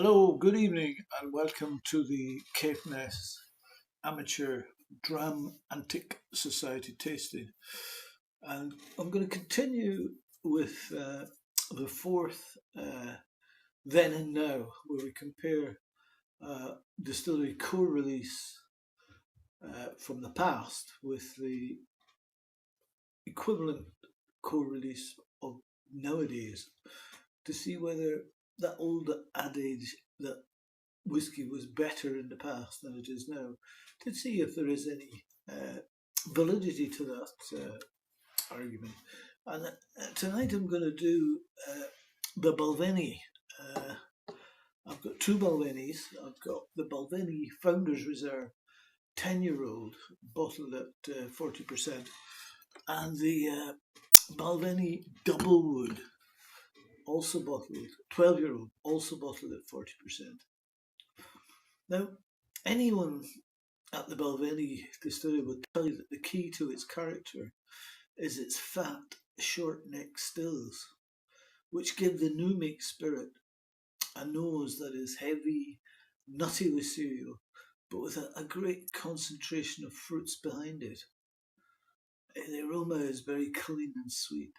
Hello, good evening, and welcome to the Caithness Amateur Dram Antique Society tasting. And I'm going to continue with the fourth Then and Now, where we compare distillery core release from the past with the equivalent core release of nowadays to see whether that old adage that whiskey was better in the past than it is now, to see if there is any validity to that argument. And tonight I'm going to do the Balvenie. I've got two Balvenies. I've got the Balvenie Founders Reserve 10-year-old bottled at 40%, and the Balvenie Doublewood, also bottled, 12-year-old, also bottled at 40%. Now, anyone at the Balvenie distillery would tell you that the key to its character is its fat, short neck stills, which give the new make spirit a nose that is heavy, nutty with cereal, but with a great concentration of fruits behind it. The aroma is very clean and sweet.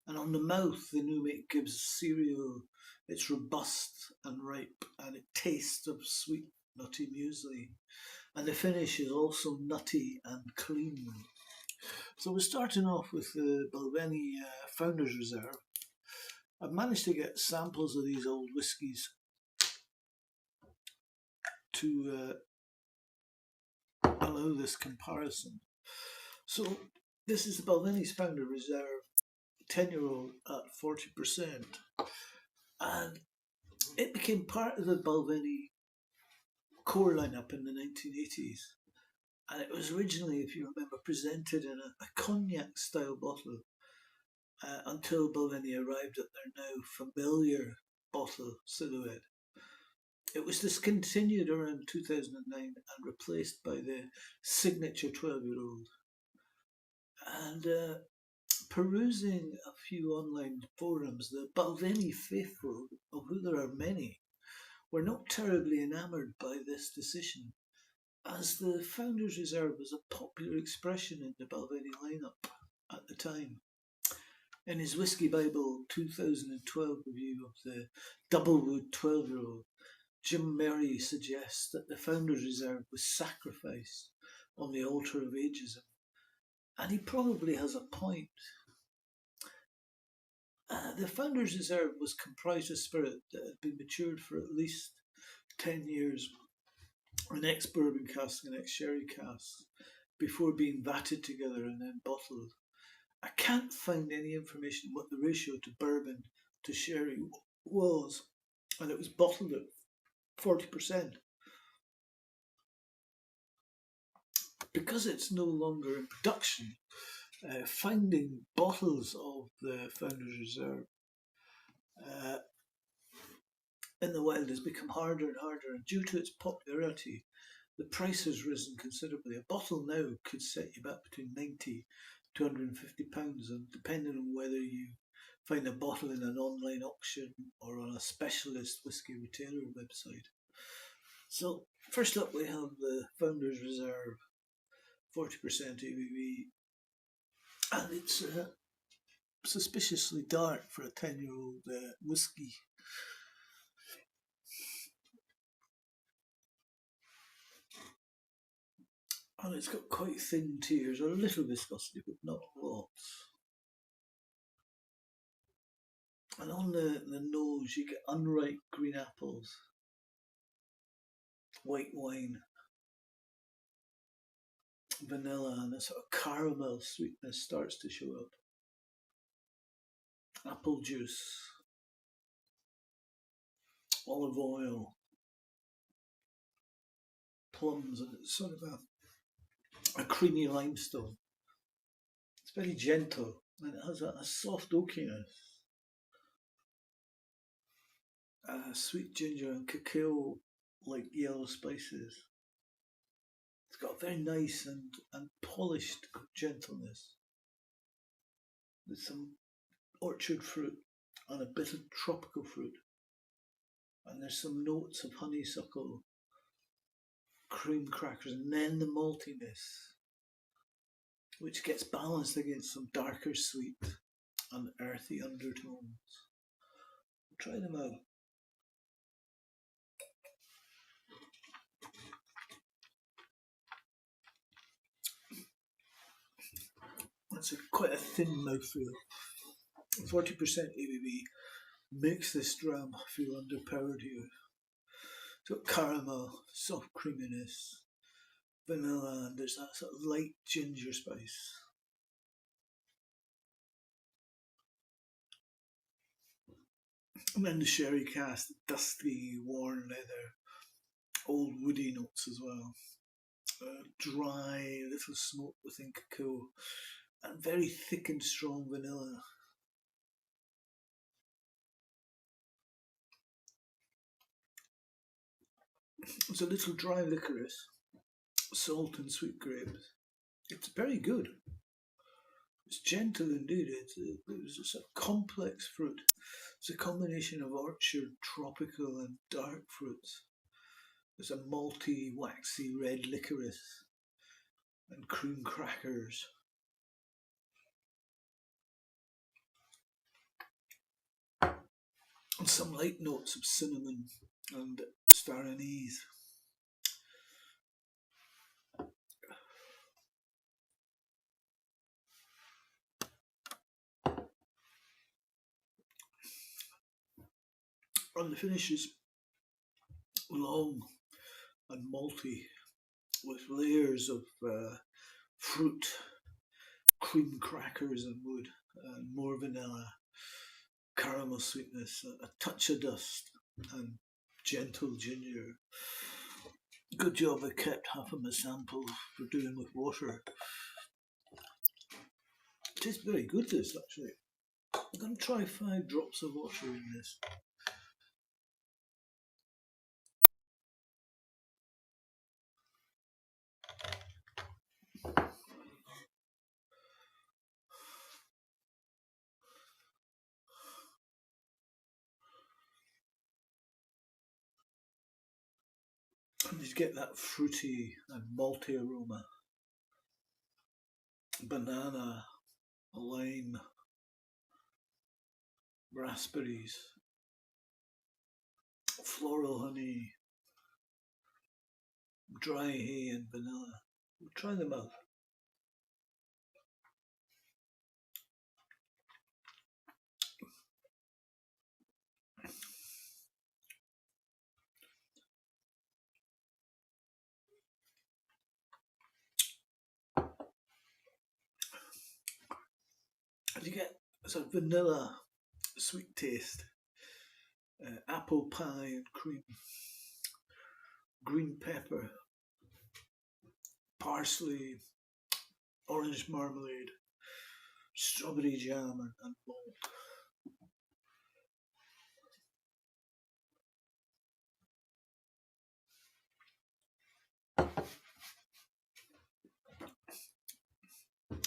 And on the mouth, the new make gives cereal. It's robust and ripe, and it tastes of sweet, nutty muesli. And the finish is also nutty and clean. So we're starting off with the Balvenie Founders Reserve. I've managed to get samples of these old whiskies to allow this comparison. So this is the Balvenie's Founder Reserve 10-year-old at 40%. And it became part of the Balvenie core lineup in the 1980s. And it was originally, if you remember, presented in a cognac style bottle until Balvenie arrived at their now familiar bottle silhouette. It was discontinued around 2009 and replaced by the signature 12-year-old. And perusing a few online forums, the Balvenie faithful, of whom there are many, were not terribly enamoured by this decision, as the Founders Reserve was a popular expression in the Balvenie lineup at the time. In his Whiskey Bible 2012 review of the Doublewood 12-year-old, Jim Murray suggests that the Founders Reserve was sacrificed on the altar of ageism, and he probably has a point. The Founders Reserve was comprised of spirit that had been matured for at least 10 years in ex-bourbon casks and ex-sherry casks before being vatted together and then bottled. I can't find any information what the ratio to bourbon to sherry was, and it was bottled at 40%. Because it's no longer in production, finding bottles of the Founders Reserve in the wild has become harder and harder, and due to its popularity, the price has risen considerably. A bottle now could set you back between £90 to £250, and depending on whether you find a bottle in an online auction or on a specialist whiskey retailer website. So first up we have the Founders Reserve 40% ABV, and it's suspiciously dark for a 10-year-old whiskey. And it's got quite thin tears, or a little viscosity, but not lots. And on the nose you get unripe green apples, white wine, vanilla, and a sort of caramel sweetness starts to show up. Apple juice, olive oil, plums, and it's sort of a creamy limestone. It's very gentle, and it has a soft oakiness. Sweet ginger and cacao like yellow spices. It's got a very nice and polished gentleness with some orchard fruit and a bit of tropical fruit. and there's some notes of honeysuckle, cream crackers, and then the maltiness, which gets balanced against some darker sweet and earthy undertones. Try them out. It's quite a thin mouthfeel. 40% ABV makes this dram feel underpowered here. So caramel, soft creaminess, vanilla, and there's that sort of light ginger spice. And then the sherry cask, dusty, worn leather, old woody notes as well. Dry, little smoke within cacao, and very thick and strong vanilla. It's a little dry licorice, salt and sweet grapes. It's very good. It's gentle indeed. It's a sort of complex fruit. It's a combination of orchard, tropical, and dark fruits. There's a malty, waxy red licorice and cream crackers. And some light notes of cinnamon and star anise. And the finish is long and malty with layers of fruit, cream crackers and wood, and more vanilla, caramel sweetness, a touch of dust, and gentle ginger. Good job I kept half of my sample for doing with water. It tastes very good, this actually. I'm going to try 5 drops of water in this. And you get that fruity and malty aroma. Banana, lime, raspberries, floral honey, dry hay and vanilla. Try them out. And you get a sort of vanilla sweet taste, apple pie and cream, green pepper, parsley, orange marmalade, strawberry jam and malt.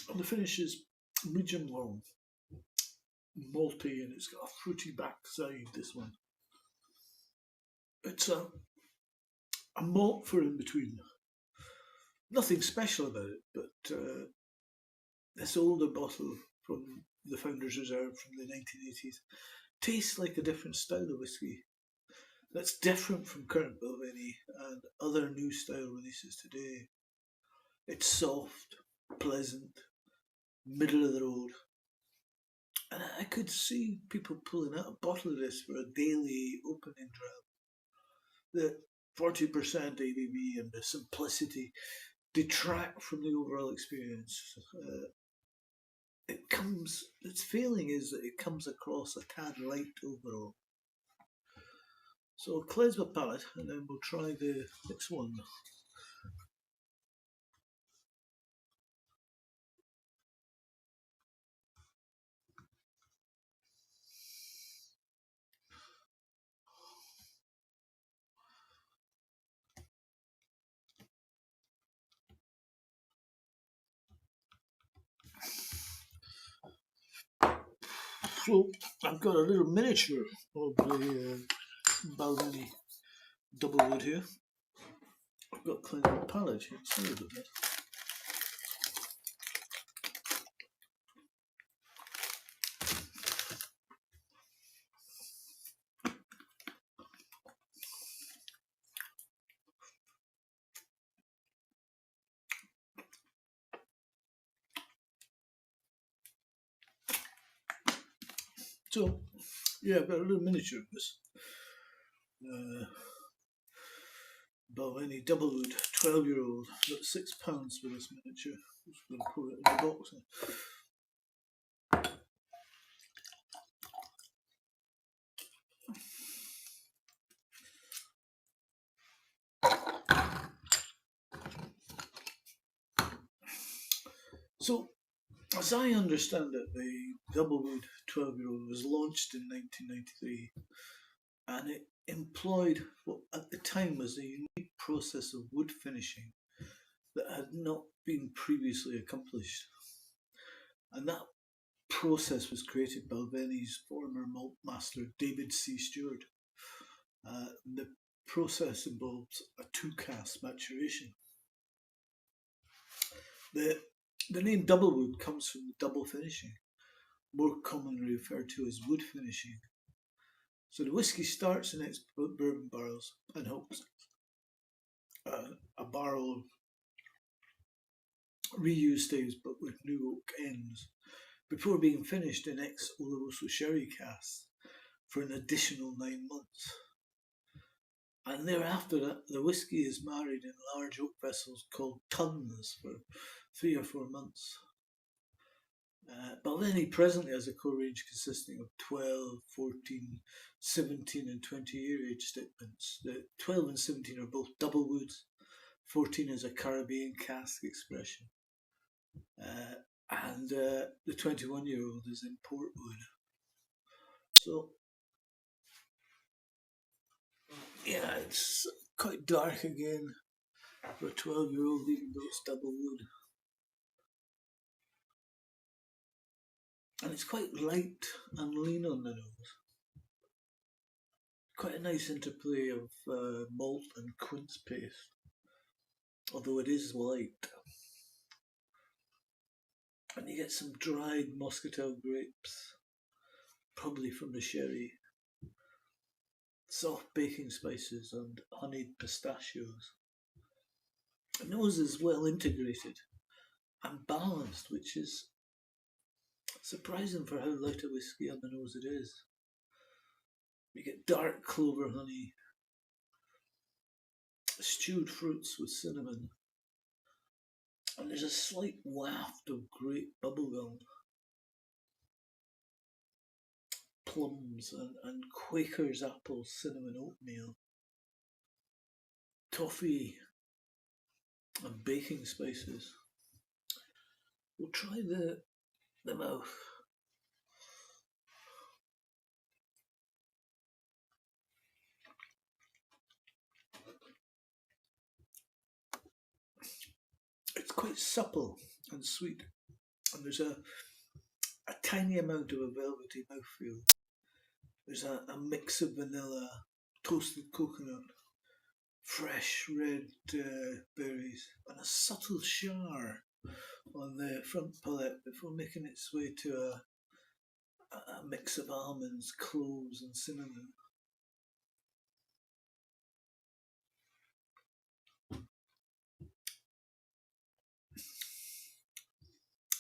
And the finish is medium long, malty, and it's got a fruity backside, this one. It's a malt for in between. Nothing special about it, but this older bottle from the Founder's Reserve from the 1980s tastes like a different style of whiskey. That's different from current Balvenie and other new style releases today. It's soft, pleasant, middle of the road. And I could see people pulling out a bottle of this for a daily opening dram. The 40% ABV and the simplicity detract from the overall experience. Its feeling is that it comes across a tad light overall. So I'll cleanse my palate and then we'll try the next one. So I've got a little miniature of the Balvenie double wood here. I've got clean the palate here. Sorry about that. So, yeah, I've got a little miniature of this. Balvenie double wood, 12-year-old. Got £6 for this miniature. Just going to put it in the box. So, as I understand it, the double wood 12-year-old was launched in 1993, and it employed what at the time was a unique process of wood finishing that had not been previously accomplished. And that process was created by Balvenie's former malt master David C. Stewart. The process involves a two-cast maturation. The name double wood comes from the double finishing, more commonly referred to as wood finishing. So the whisky starts in its bourbon barrels and hops. A barrel reused staves but with new oak ends before being finished in ex-Oloroso sherry casks for an additional 9 months. And thereafter that, the whisky is married in large oak vessels called tuns for 3 or 4 months. Balvenie presently has a core range consisting of 12, 14, 17 and 20-year age statements. The 12 and 17 are both double woods. 14 is a Caribbean cask expression. And the 21-year-old is in port wood. So, yeah, it's quite dark again for a 12-year-old, even though it's double wood. And it's quite light and lean on the nose. Quite a nice interplay of malt and quince paste, although it is light. And you get some dried muscatel grapes, probably from the sherry, soft baking spices and honeyed pistachios. The nose is well integrated and balanced, which is surprising for how light a whisky on the nose it is. You get dark clover honey, stewed fruits with cinnamon, and there's a slight waft of grape bubblegum, plums and Quaker's apple cinnamon oatmeal, toffee and baking spices. We'll try the mouth. It's quite supple and sweet, and there's a tiny amount of a velvety mouthfeel. There's a mix of vanilla, toasted coconut, fresh red berries, and a subtle char on the front palate before making its way to a mix of almonds, cloves, and cinnamon.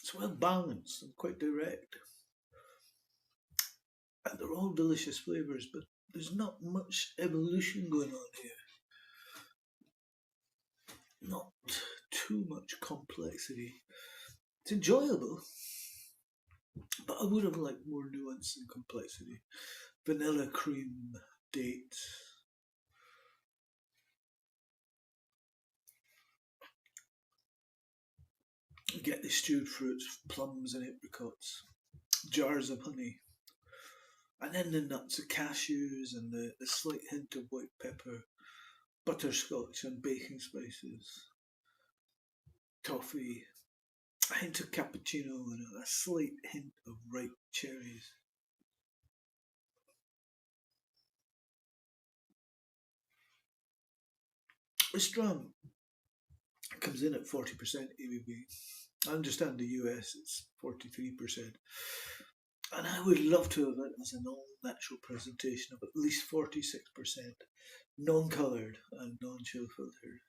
It's well balanced and quite direct. And they're all delicious flavours, but there's not much evolution going on here. Not too much complexity. It's enjoyable, but I would have liked more nuance and complexity. Vanilla cream, dates. You get the stewed fruits, plums and apricots, jars of honey, and then the nuts of cashews and the slight hint of white pepper, butterscotch and baking spices, toffee, a hint of cappuccino and a slight hint of ripe cherries. This dram comes in at 40% ABV. I understand the US it's 43%. And I would love to have it as an all-natural presentation of at least 46%, non-coloured and non-chill filtered.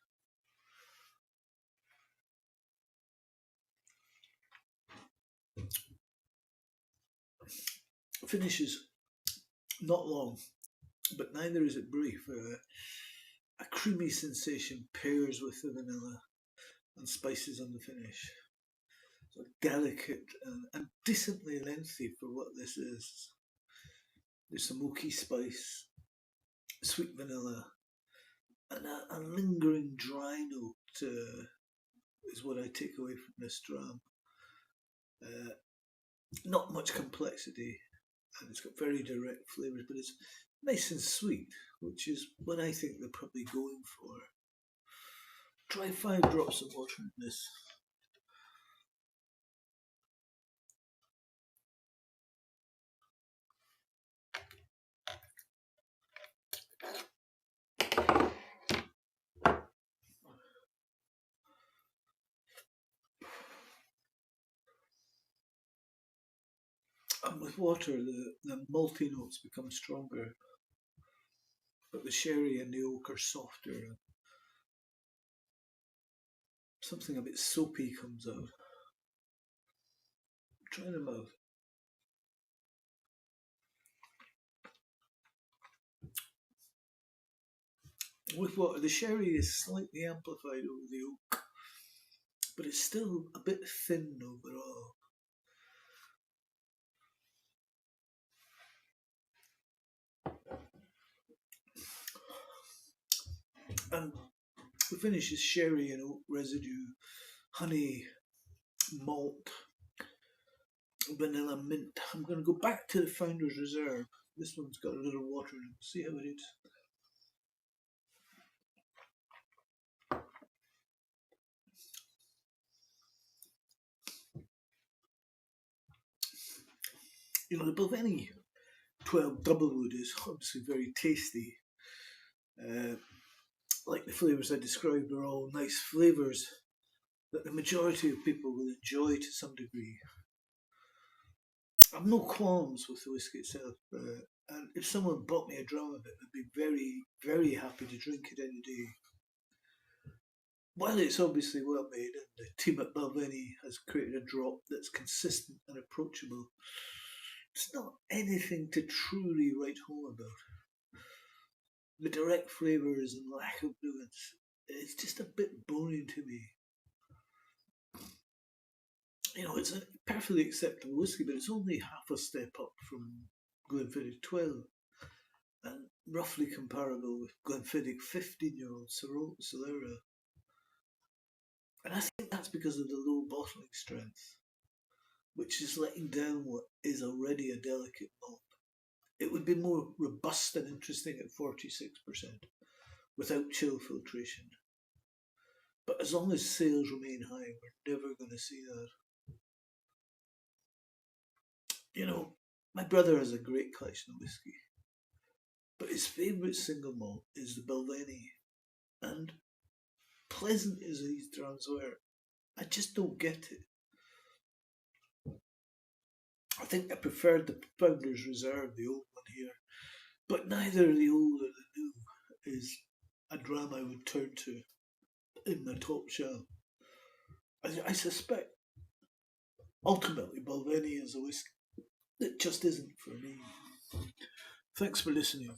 Finish is not long, but neither is it brief. A creamy sensation pairs with the vanilla and spices on the finish. So delicate and decently lengthy for what this is. There's some oaky spice, sweet vanilla, and a lingering dry note is what I take away from this dram. Not much complexity, and it's got very direct flavours, but it's nice and sweet, which is what I think they're probably going for. Try 5 drops of water in this. And with water, the malty notes become stronger, but the sherry and the oak are softer. Something a bit soapy comes out. Try them out. With water, the sherry is slightly amplified over the oak, but it's still a bit thin overall. And the finish is sherry and oak residue, honey, malt, vanilla, mint. I'm going to go back to the Founder's Reserve. This one's got a little water in it. See how it is. You know, the Balvenie 12 Doublewood is obviously very tasty. Like the flavours I described are all nice flavours that the majority of people will enjoy to some degree. I've no qualms with the whisky itself, and if someone bought me a dram of it, I'd be very, very happy to drink it any day. While it's obviously well made, and the team at Balvenie has created a drop that's consistent and approachable, it's not anything to truly write home about. The direct flavours and lack of nuance, it's just a bit boring to me. You know, it's a perfectly acceptable whisky, but it's only half a step up from Glenfiddich 12 and roughly comparable with Glenfiddich 15-year-old Solera. And I think that's because of the low bottling strength, which is letting down what is already a delicate malt. It would be more robust and interesting at 46% without chill filtration. But as long as sales remain high, we're never going to see that. You know, my brother has a great collection of whisky, but his favourite single malt is the Balvenie. And pleasant as these drams were, I just don't get it. I think I preferred the Founder's Reserve, the old one here, but neither the old or the new is a dram I would turn to in my top shelf. I suspect ultimately Balvenie is a whisky that just isn't for me. Thanks for listening.